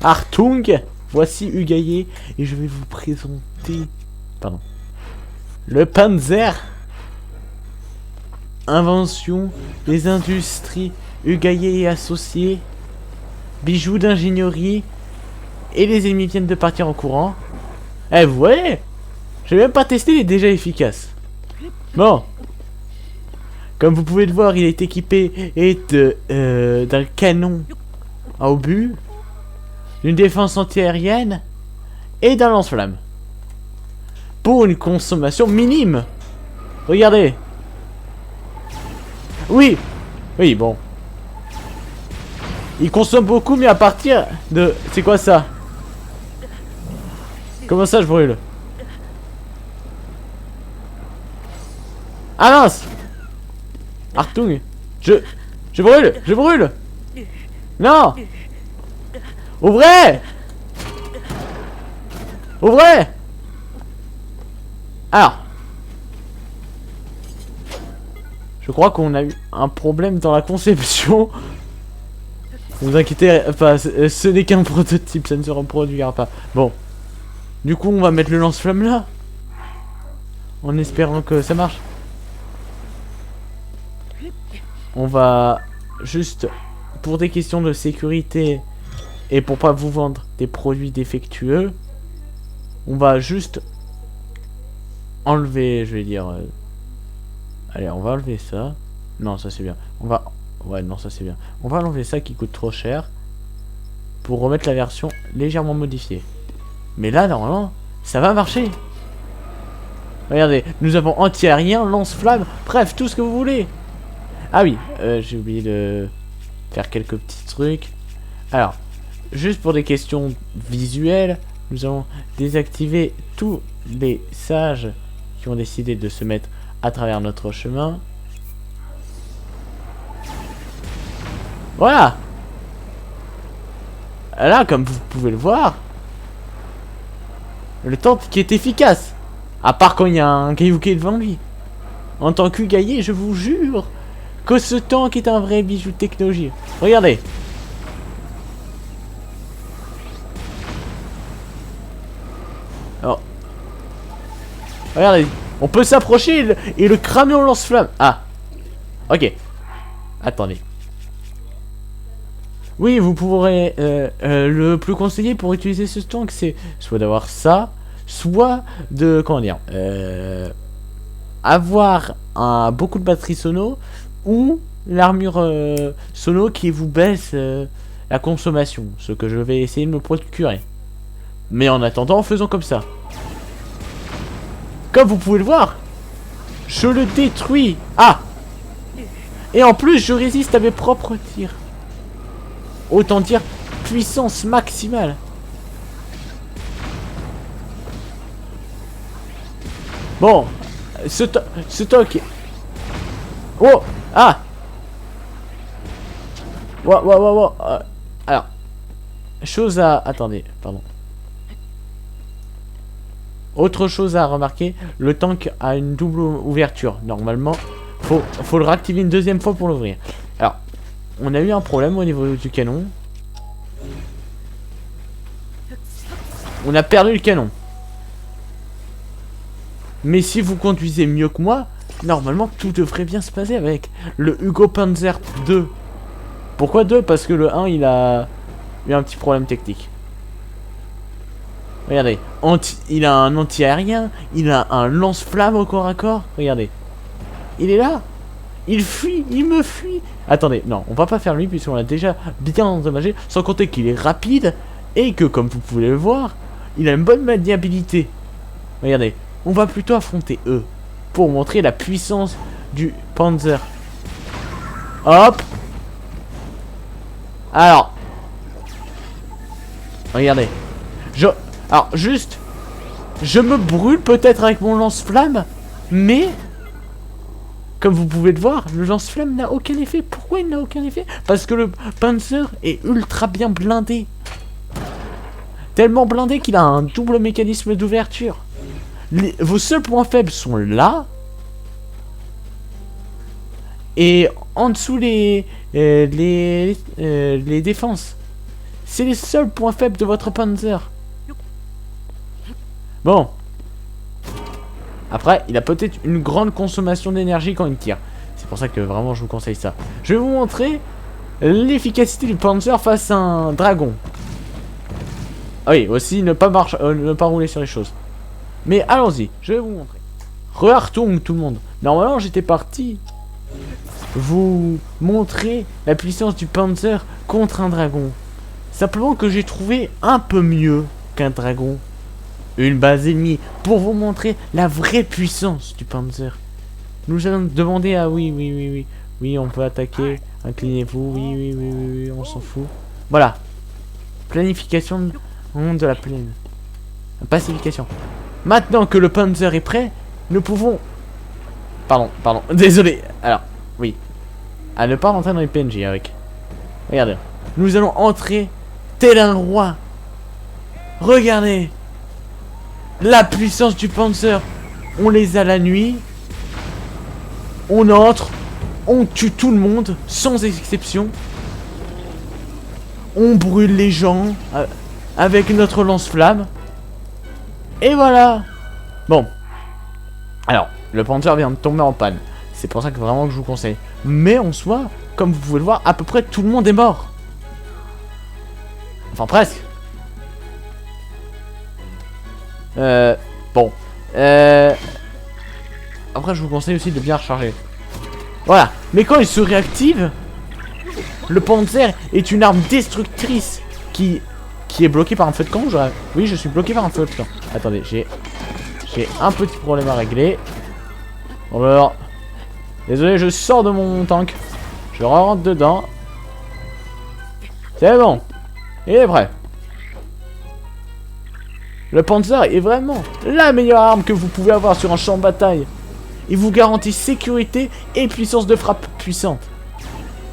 Artung, voici Hugaye et je vais vous présenter... Pardon. Le Panzer. Invention des industries Hugaye et associés. Bijoux d'ingénierie. Et les ennemis viennent de partir en courant. Eh, vous voyez? J'ai même pas testé, il est déjà efficace. Bon. Comme vous pouvez le voir, il est équipé d'un canon à obus, d'une défense antiaérienne et d'un lance-flamme. Pour une consommation minime. Regardez. Oui. Oui, bon. Il consomme beaucoup, mais à partir de... C'est quoi ça? Comment ça, je brûle? Ah mince! Artung! Je brûle! Je brûle! Non! Ouvrez! Ouvrez! Alors. Je crois qu'on a eu un problème dans la conception. Ne vous inquiétez pas, ce n'est qu'un prototype, ça ne se reproduira pas. Bon. Du coup, on va mettre le lance-flamme là. En espérant que ça marche. On va juste, pour des questions de sécurité et pour pas vous vendre des produits défectueux, on va juste enlever, je vais dire... Allez, on va enlever ça. Non, ça c'est bien. On va... Ouais, non, ça c'est bien. On va enlever ça qui coûte trop cher pour remettre la version légèrement modifiée. Mais là, normalement, ça va marcher. Regardez, nous avons anti-aérien, lance-flamme, bref, tout ce que vous voulez. Ah oui, j'ai oublié de faire quelques petits trucs. Alors, juste pour des questions visuelles, nous allons désactiver tous les sages qui ont décidé de se mettre à travers notre chemin. Voilà. Là, comme vous pouvez le voir, le tank qui est efficace. À part quand il y a un caillou qui est devant lui. En tant qu'Hugaye, je vous jure que ce tank est un vrai bijou de technologie. Regardez. Alors. Regardez. On peut s'approcher et le cramer au lance-flamme. Ah. Ok. Attendez. Oui, vous pourrez... le plus conseillé pour utiliser ce tank, c'est soit d'avoir ça, soit de... Comment dire avoir beaucoup de batterie sono, ou l'armure sono qui vous baisse la consommation. Ce que je vais essayer de me procurer. Mais en attendant, faisons comme ça. Comme vous pouvez le voir, je le détruis. Ah! Et en plus, je résiste à mes propres tirs. Autant dire puissance maximale. Bon, ce toc. Oh! Ah! Wow. Alors, chose à... Attendez, pardon. Autre chose à remarquer, le tank a une double ouverture. Normalement, faut le réactiver une deuxième fois pour l'ouvrir. Alors, on a eu un problème au niveau du canon. On a perdu le canon. Mais si vous conduisez mieux que moi, normalement tout devrait bien se passer avec le Hugo Panzer 2. Pourquoi 2? Parce que le 1 il a eu un petit problème technique. Regardez, il a un anti-aérien, il a un lance-flamme au corps à corps. Regardez, il est là. Il fuit, il me fuit. Attendez, non, on va pas faire lui puisqu'on l'a déjà bien endommagé. Sans compter qu'il est rapide et que, comme vous pouvez le voir, il a une bonne maniabilité. Regardez, on va plutôt affronter eux pour montrer la puissance du Panzer. Hop. Alors, regardez, alors juste, je me brûle peut-être avec mon lance-flamme, mais comme vous pouvez le voir, le lance-flamme n'a aucun effet. Pourquoi il n'a aucun effet? Parce que le Panzer est ultra bien blindé. Tellement blindé qu'il a un double mécanisme d'ouverture. Vos seuls points faibles sont là. Et en dessous les défenses. C'est les seuls points faibles de votre Panzer. Bon. Après, il a peut-être une grande consommation d'énergie quand il tire. C'est pour ça que vraiment je vous conseille ça. Je vais vous montrer l'efficacité du Panzer face à un dragon. Ah oui, aussi ne pas rouler sur les choses. Mais allons-y, je vais vous montrer. Re-Hartung tout le monde. Normalement j'étais parti vous montrer la puissance du Panzer contre un dragon. Simplement que j'ai trouvé un peu mieux qu'un dragon. Une base ennemie pour vous montrer la vraie puissance du Panzer. Nous allons demander à oui, on peut attaquer. Inclinez-vous, oui, on s'en fout. Voilà. Planification de la plaine. Pacification. Maintenant que le Panzer est prêt, nous pouvons... Pardon, désolé. Alors, oui. À ne pas rentrer dans les PNJ avec. Regardez. Nous allons entrer tel un roi. Regardez. La puissance du Panzer. On les a la nuit. On entre. On tue tout le monde, sans exception. On brûle les gens avec notre lance-flamme. Et voilà. Bon. Alors, le Panzer vient de tomber en panne. C'est pour ça que vraiment que je vous conseille. Mais en soi, comme vous pouvez le voir, à peu près tout le monde est mort. Enfin, presque. Bon. Après, je vous conseille aussi de bien recharger. Voilà. Mais quand il se réactive, le Panzer est une arme destructrice qui est bloquée par un feu de camp. Oui, je suis bloqué par un feu de camp. Attendez, j'ai un petit problème à régler. Alors, désolé, je sors de mon tank. Je rentre dedans. C'est bon. Il est prêt. Le Panzer est vraiment la meilleure arme que vous pouvez avoir sur un champ de bataille. Il vous garantit sécurité et puissance de frappe puissante.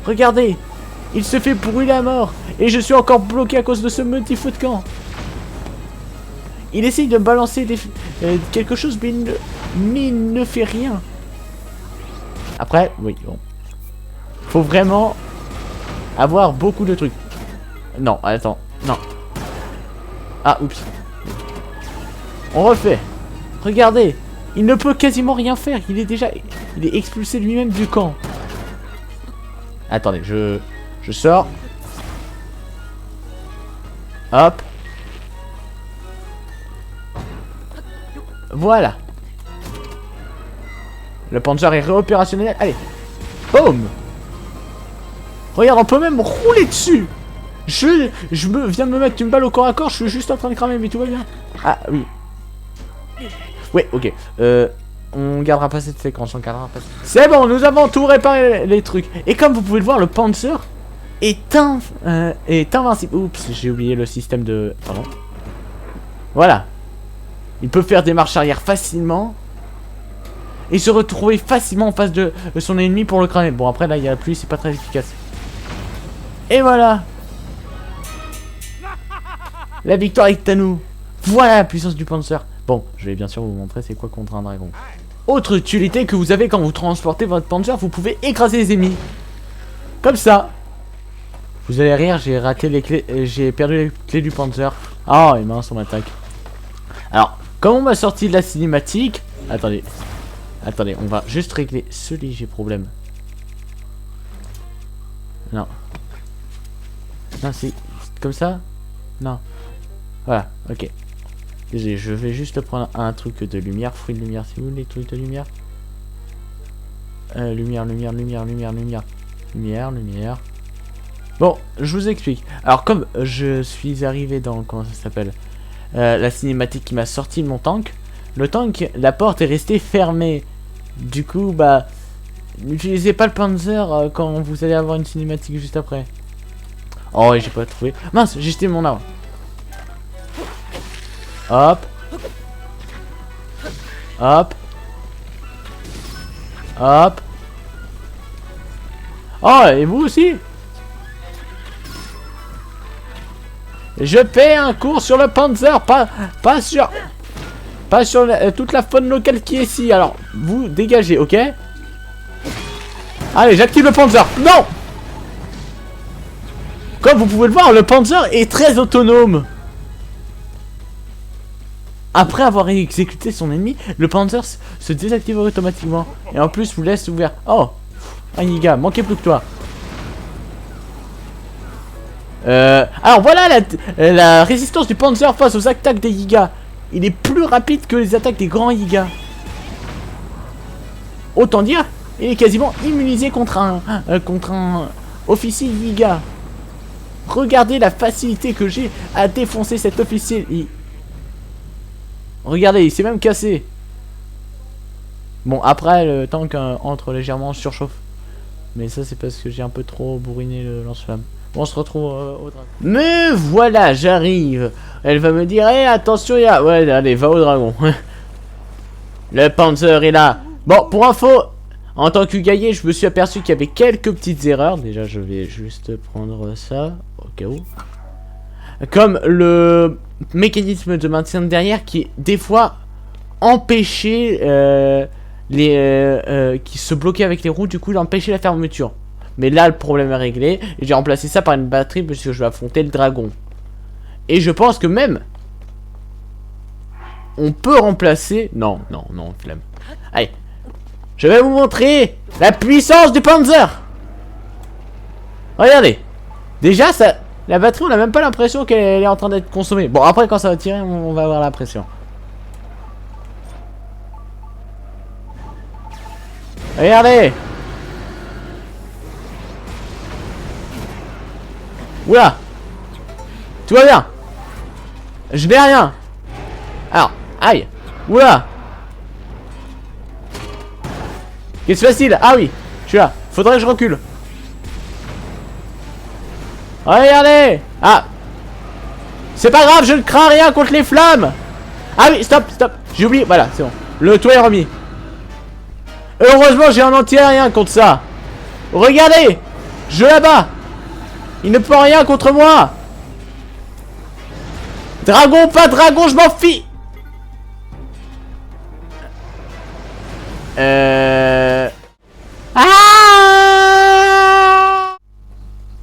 Regardez, il se fait brûler à mort. Et je suis encore bloqué à cause de ce petit feu de camp. Il essaye de balancer quelque chose, mais il ne fait rien. Après, oui, bon. Faut vraiment avoir beaucoup de trucs. Non, attends, non. Ah, oups. On refait. Regardez, il ne peut quasiment rien faire. Il est expulsé lui-même du camp. Attendez, je sors. Hop. Voilà. Le Panzer est réopérationnel. Allez. Boum. Regarde, on peut même rouler dessus. Je viens de me mettre une balle au corps à corps. Je suis juste en train de cramer, mais tout va bien. Ah, oui. Ouais, ok. On gardera pas cette séquence. C'est bon, nous avons tout réparé les trucs. Et comme vous pouvez le voir, le Panzer est invincible. Oups, j'ai oublié le système de... Pardon. Voilà. Il peut faire des marches arrière facilement. Et se retrouver facilement en face de son ennemi pour le cramer. Bon, après, là, il y a la pluie, c'est pas très efficace. Et voilà. La victoire est à nous. Voilà la puissance du Panzer. Bon, je vais bien sûr vous montrer c'est quoi contre un dragon. Autre utilité que vous avez quand vous transportez votre Panzer, vous pouvez écraser les ennemis. Comme ça. Vous allez rire, j'ai raté les clés, j'ai perdu les clés du Panzer. Ah, et mince, on m'attaque. Alors, comme on m'a sorti de la cinématique... Attendez, on va juste régler ce léger problème. Non. Non, c'est comme ça? Non. Voilà, ok. Désolé, je vais juste prendre un truc de lumière. Fruit de lumière, c'est où les trucs de lumière? Lumière. Bon, je vous explique. Alors, comme je suis arrivé dans... Comment ça s'appelle? La cinématique qui m'a sorti de mon tank. Le tank, la porte est restée fermée. Du coup, bah... N'utilisez pas le Panzer quand vous allez avoir une cinématique juste après. Oh, et j'ai pas trouvé. Mince, j'ai jeté mon arme. Hop. Hop. Hop. Oh, et vous aussi? Je fais un cours sur le Panzer, pas sur toute la faune locale qui est ici. Alors, vous dégagez, ok? Allez, j'active le Panzer. Non! Comme vous pouvez le voir, le Panzer est très autonome. Après avoir exécuté son ennemi, le Panzer se désactive automatiquement. Et en plus vous laisse ouvert. Oh, un Yiga, manquez plus que toi. Alors voilà la résistance du Panzer face aux attaques des Yiga. Il est plus rapide que les attaques des grands Yiga. Autant dire, il est quasiment immunisé contre un officier Yiga. Regardez la facilité que j'ai à défoncer cet officier. Regardez, il s'est même cassé. Bon, après, le tank entre légèrement, surchauffe. Mais ça, c'est parce que j'ai un peu trop bourriné le lance-flamme. Bon, on se retrouve au dragon. Mais voilà, j'arrive. Elle va me dire, hé, attention, il y a... Ouais, allez, va au dragon. Le Panzer est là. Bon, pour info, en tant que guerrier, je me suis aperçu qu'il y avait quelques petites erreurs. Déjà, je vais juste prendre ça, au cas où. Comme le mécanisme de maintien de derrière qui, des fois, empêchait qui se bloquaient avec les roues. Du coup, il empêchait la fermeture. Mais là, le problème est réglé. Et j'ai remplacé ça par une batterie puisque je vais affronter le dragon. Et je pense que même... on peut remplacer... Non, flemme. Allez. Je vais vous montrer la puissance du Panzer. Regardez. Déjà, ça... la batterie, on n'a même pas l'impression qu'elle est en train d'être consommée. Bon, après, quand ça va tirer, on va avoir l'impression. Regardez. Oula. Tout va bien. Je n'ai rien. Alors, aïe. Oula. Qu'est-ce que facile. Ah oui, je suis là. Faudrait que je recule. Regardez. Ah. C'est pas grave, je ne crains rien contre les flammes. Ah oui, stop. J'ai oublié, voilà, c'est bon. Le toit est remis. Heureusement, j'ai un anti-aérien contre ça. Regardez. Je là-bas. Il ne peut rien contre moi. Dragon, pas dragon, je m'en fiche.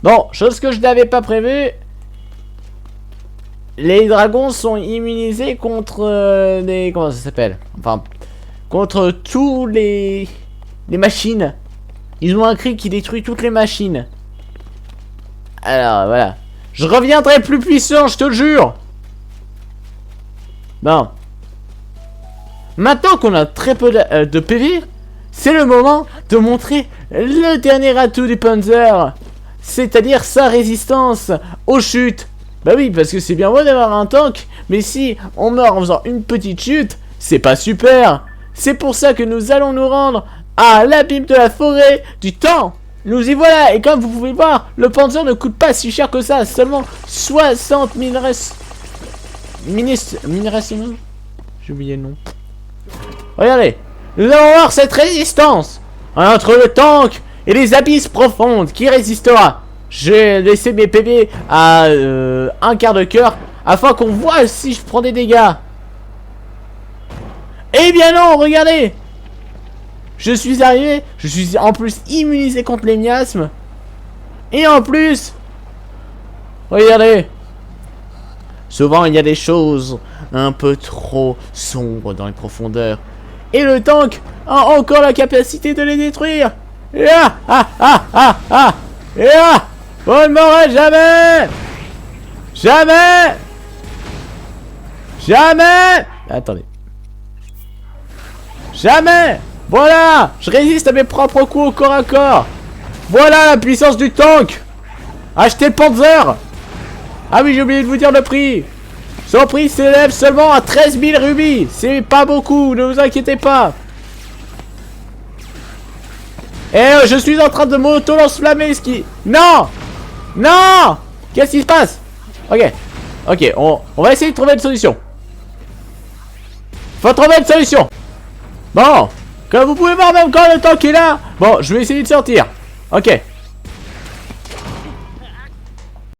Bon, chose que je n'avais pas prévue. Les dragons sont immunisés contre des... Comment ça s'appelle? Enfin, contre tous les machines. Ils ont un cri qui détruit toutes les machines. Alors, voilà. Je reviendrai plus puissant, je te le jure. Bon. Maintenant qu'on a très peu de PV, c'est le moment de montrer le dernier atout du Panzer. C'est-à-dire sa résistance aux chutes. Bah oui, parce que c'est bien beau d'avoir un tank, mais si on meurt en faisant une petite chute, c'est pas super. C'est pour ça que nous allons nous rendre à l'abîme de la forêt du temps. Nous y voilà, et comme vous pouvez voir, le Panzer ne coûte pas si cher que ça, seulement 60 minéraciments. J'ai oublié le nom. Regardez, nous allons voir cette résistance entre le tank et les abysses profondes qui résistera. J'ai laissé mes PV à un quart de cœur afin qu'on voit si je prends des dégâts. Eh bien non, regardez. Je suis arrivé, je suis en plus immunisé contre les miasmes. Et en plus, regardez. Souvent il y a des choses un peu trop sombres dans les profondeurs. Et le tank a encore la capacité de les détruire. Vous ne m'aurez jamais. Jamais. Attendez. Jamais. Voilà. Je résiste à mes propres coups au corps à corps. Voilà la puissance du tank. Achetez le Panzer. Ah oui, j'ai oublié de vous dire le prix. Son prix s'élève seulement à 13 000 rubis. C'est pas beaucoup, ne vous inquiétez pas. Et je suis en train de m'auto-lance-flammer, ce qui... Non. Qu'est-ce qui se passe? Ok, on va essayer de trouver une solution. Faut trouver une solution. Bon, comme vous pouvez voir, même quand le tank est là. Bon, je vais essayer de sortir. Ok.